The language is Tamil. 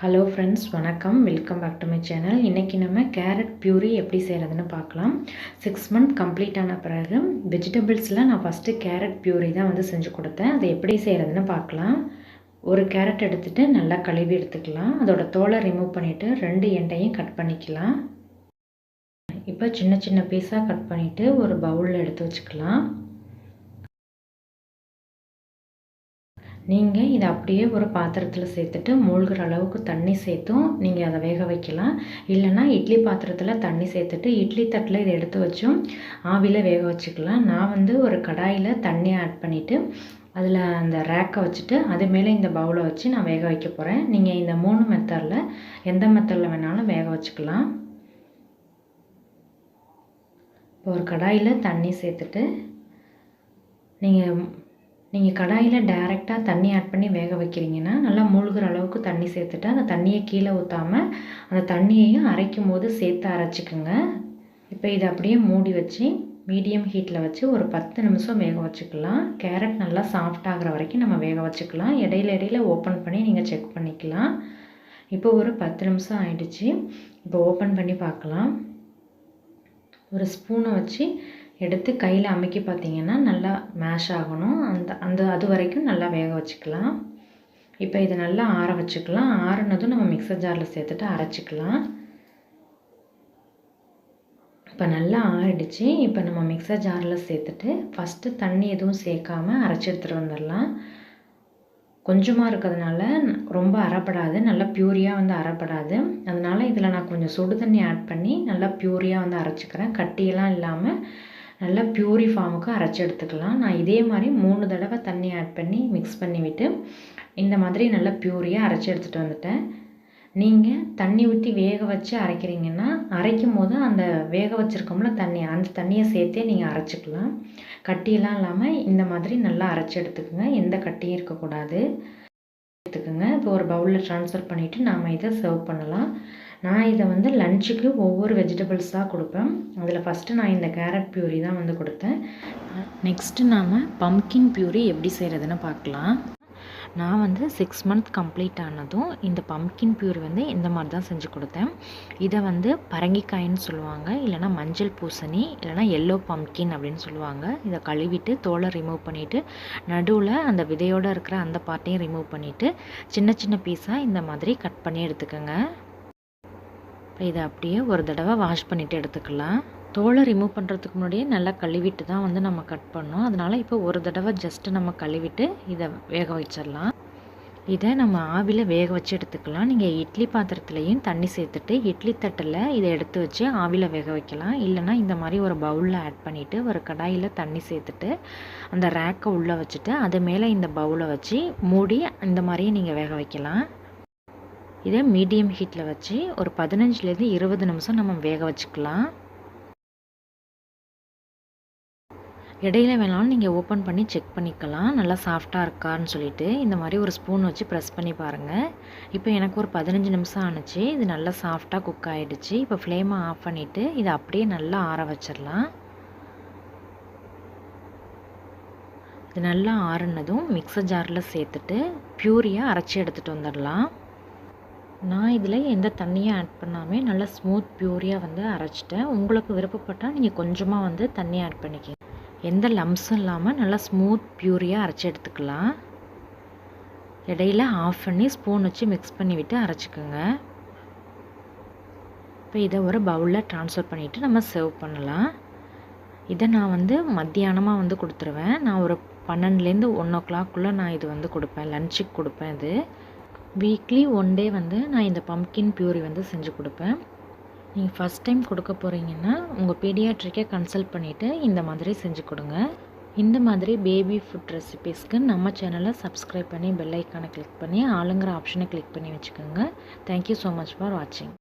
ஹலோ ஃப்ரெண்ட்ஸ், வணக்கம். Welcome back to my channel. இன்றைக்கி நம்ம கேரட் பியூரி எப்படி செய்கிறதுன்னு பார்க்கலாம். 6 மந்த் கம்ப்ளீட் ஆன பிறகு வெஜிடபிள்ஸில் நான் ஃபஸ்ட்டு கேரட் பியூரி தான் செஞ்சு கொடுத்தேன். அதை எப்படி செய்கிறதுன்னு பார்க்கலாம். ஒரு கேரட் எடுத்துகிட்டு நல்லா கழுவி எடுத்துக்கலாம். அதோட தோலை ரிமூவ் பண்ணிவிட்டு 2 எண்டையும் கட் பண்ணிக்கலாம். இப்போ சின்ன சின்ன பீஸாக கட் பண்ணிவிட்டு ஒரு பவுலில் எடுத்து வச்சுக்கலாம். நீங்கள் இதை அப்படியே ஒரு பாத்திரத்தில் சேர்த்துட்டு மூழ்கிற அளவுக்கு தண்ணி சேர்த்தும் நீங்கள் அதை வேக வைக்கலாம். இல்லைனா இட்லி பாத்திரத்தில் தண்ணி சேர்த்துட்டு இட்லி தட்டில் இதை எடுத்து வச்சும் ஆவியில் வேக வச்சுக்கலாம். நான் ஒரு கடாயில் தண்ணி ஆட் பண்ணிவிட்டு அதில் அந்த ரேக்கை வச்சுட்டு அது மேலே இந்த பவுலை வச்சு நான் வேக வைக்க போகிறேன். நீங்கள் இந்த 3 மெத்தடில் எந்த மெத்தடில் வேணாலும் வேக வச்சுக்கலாம். இப்போ ஒரு கடாயில் தண்ணி சேர்த்துட்டு நீங்கள் கடாயில் டைரெக்டாக தண்ணி ஆட் பண்ணி வேக வைக்கிறீங்கன்னா நல்லா மூழ்கிற அளவுக்கு தண்ணி சேர்த்துட்டு அந்த தண்ணியை கீழே ஊற்றாமல் அந்த தண்ணியையும் அரைக்கும் போது சேர்த்து அரைச்சிக்குங்க. இப்போ இதை அப்படியே மூடி வச்சு மீடியம் ஹீட்டில் வச்சு ஒரு 10 நிமிஷம் வேக வச்சுக்கலாம். கேரட் நல்லா சாஃப்ட் ஆகிற வரைக்கும் நம்ம வேக வச்சுக்கலாம். இடையில ஓப்பன் பண்ணி நீங்கள் செக் பண்ணிக்கலாம். இப்போ ஒரு 10 நிமிஷம் ஆயிடுச்சு. இப்போ ஓப்பன் பண்ணி பார்க்கலாம். ஒரு ஸ்பூனை வச்சு எடுத்து கையில் அமுக்கி பார்த்தீங்கன்னா நல்லா மேஷ் ஆகணும். அது வரைக்கும் நல்லா வேக வச்சுக்கலாம். இப்போ இதை நல்லா ஆற வச்சுக்கலாம். ஆறுனதும் நம்ம மிக்சர் ஜாரில் சேர்த்துட்டு அரைச்சிக்கலாம். இப்போ நல்லா ஆறிடுச்சு. இப்போ நம்ம மிக்சர் ஜாரில் சேர்த்துட்டு ஃபஸ்ட்டு தண்ணி எதுவும் சேர்க்காமல் அரைச்சி எடுத்துகிட்டு வந்துடலாம். கொஞ்சமாக இருக்கிறதுனால ரொம்ப அரைப்படாது, நல்லா பியூரியாக அரைப்படாது. அதனால் இதில் நான் கொஞ்சம் சுடு தண்ணி ஆட் பண்ணி நல்லா பியூரியாக அரைச்சிக்கிறேன். கட்டியெல்லாம் இல்லாமல் நல்லா பியூரி ஃபார்முக்கு அரைச்சி எடுத்துக்கலாம். நான் இதே மாதிரி 3 தடவை தண்ணி ஆட் பண்ணி மிக்ஸ் பண்ணி விட்டு இந்த மாதிரி நல்லா பியூரியாக அரைச்சி எடுத்துகிட்டு வந்துட்டேன். நீங்கள் தண்ணி ஊற்றி வேக வச்சு அரைக்கிறீங்கன்னா அரைக்கும் போது அந்த வேக வச்சுருக்கோம்ல தண்ணி, அந்த தண்ணியை சேர்த்தே நீங்கள் அரைச்சிக்கலாம். கட்டியெல்லாம் இல்லாமல் இந்த மாதிரி நல்லா அரைச்சி எடுத்துக்கோங்க. எந்த கட்டியும் இருக்கக்கூடாது. எடுத்துக்கோங்க. இப்போ ஒரு பவுலில் ட்ரான்ஸ்ஃபர் பண்ணிவிட்டு நாம் இதை சர்வ் பண்ணலாம். நான் இதை லஞ்சுக்கு ஒவ்வொரு வெஜிடபிள்ஸாக கொடுப்பேன். அதில் ஃபஸ்ட்டு நான் இந்த கேரட் பியூரி தான் கொடுத்தேன். நெக்ஸ்ட்டு நாம் பம்கின் பியூரி எப்படி செய்கிறதுன்னு பார்க்கலாம். நான் 6 மந்த் கம்ப்ளீட் ஆனதும் இந்த பம்கின் பியூரி இந்த மாதிரி தான் செஞ்சு கொடுத்தேன். இதை பரங்கிக்காயின்னு சொல்லுவாங்க, இல்லைனா மஞ்சள் பூசணி, இல்லைனா எல்லோ பம்கின் அப்படின்னு சொல்லுவாங்க. இதை கழுவிட்டு தோலை ரிமூவ் பண்ணிவிட்டு நடுவில் அந்த விதையோடு இருக்கிற அந்த பார்ட்டையும் ரிமூவ் பண்ணிவிட்டு சின்ன சின்ன பீஸாக இந்த மாதிரி கட் பண்ணி எடுத்துக்கோங்க. இப்போ இதை அப்படியே ஒரு தடவை வாஷ் பண்ணிவிட்டு எடுத்துக்கலாம். தோலை ரிமூவ் பண்ணுறதுக்கு முன்னாடியே நல்லா கழுவிட்டு தான் நம்ம கட் பண்ணோம். அதனால் இப்போ ஒரு தடவை ஜஸ்ட்டு நம்ம கழுவிட்டு இதை வேக வச்சிடலாம். இதை நம்ம ஆவியில் வேக வச்சு எடுத்துக்கலாம். நீங்கள் இட்லி பாத்திரத்துலேயும் தண்ணி சேர்த்துட்டு இட்லி தட்டில் இதை எடுத்து வச்சு ஆவியில் வேக வைக்கலாம். இல்லைனா இந்த மாதிரி ஒரு பவுலில் ஆட் பண்ணிவிட்டு ஒரு கடாயில் தண்ணி சேர்த்துட்டு அந்த ரேக்கை உள்ளே வச்சுட்டு அது மேலே இந்த பவுலை வச்சு மூடி இந்த மாதிரியே நீங்கள் வேக வைக்கலாம். இதை மீடியம் ஹீட்டில் வச்சு ஒரு 15லேருந்து 20 நிமிஷம் நம்ம வேக வச்சுக்கலாம். இடையில வேணாலும் நீங்கள் ஓப்பன் பண்ணி செக் பண்ணிக்கலாம் நல்லா சாஃப்டாக இருக்கான்னு சொல்லிட்டு. இந்த மாதிரி ஒரு ஸ்பூன் வச்சு ப்ரெஸ் பண்ணி பாருங்கள். இப்போ எனக்கு ஒரு 15 நிமிஷம் ஆணுச்சு. இது நல்லா சாஃப்டாக குக் ஆகிடுச்சு. இப்போ ஃப்ளேமை ஆஃப் பண்ணிவிட்டு இதை அப்படியே நல்லா ஆற வச்சிடலாம். இது நல்லா ஆறுனதும் மிக்சர் ஜாரில் சேர்த்துட்டு பியூரியாக அரைச்சி எடுத்துகிட்டு வந்துடலாம். நான் இதில் எந்த தண்ணியும் ஆட் பண்ணாமல் நல்லா ஸ்மூத் பியூரியாக அரைச்சிட்டேன். உங்களுக்கு விருப்பப்பட்டால் நீங்கள் கொஞ்சமாக தண்ணி ஆட் பண்ணிக்கங்க. எந்த லம்ஸும் இல்லாமல் நல்லா ஸ்மூத் பியூரியாக அரைச்சி எடுத்துக்கலாம். இடையில ஆஃப் பண்ணி ஸ்பூன் வச்சு மிக்ஸ் பண்ணி விட்டு அரைச்சிக்கோங்க. இப்போ இதை ஒரு பவுலில் ட்ரான்ஸ்ஃபர் பண்ணிவிட்டு நம்ம சர்வ் பண்ணலாம். இதை நான் மத்தியானமாக கொடுத்துருவேன். நான் ஒரு 12லேருந்து 1 o'clock நான் இது கொடுப்பேன், லஞ்சுக்கு கொடுப்பேன். இது வீக்லி 1 டே நான் இந்த பம்கின் பியூரி செஞ்சு கொடுப்பேன். நீங்கள் ஃபஸ்ட் டைம் கொடுக்க போகிறீங்கன்னா உங்கள் பீடியாட்ரிக்கை கன்சல்ட் பண்ணிவிட்டு இந்த மாதிரி செஞ்சு கொடுங்க. இந்த மாதிரி பேபி ஃபுட் ரெசிபீஸ்க்கு நம்ம சேனலை சப்ஸ்கிரைப் பண்ணி பெல் ஐக்கானை கிளிக் பண்ணி ஆளுங்கிற ஆப்ஷனை கிளிக் பண்ணி வச்சுக்கோங்க. தேங்க்யூ ஸோ மச் ஃபார் வாட்சிங்.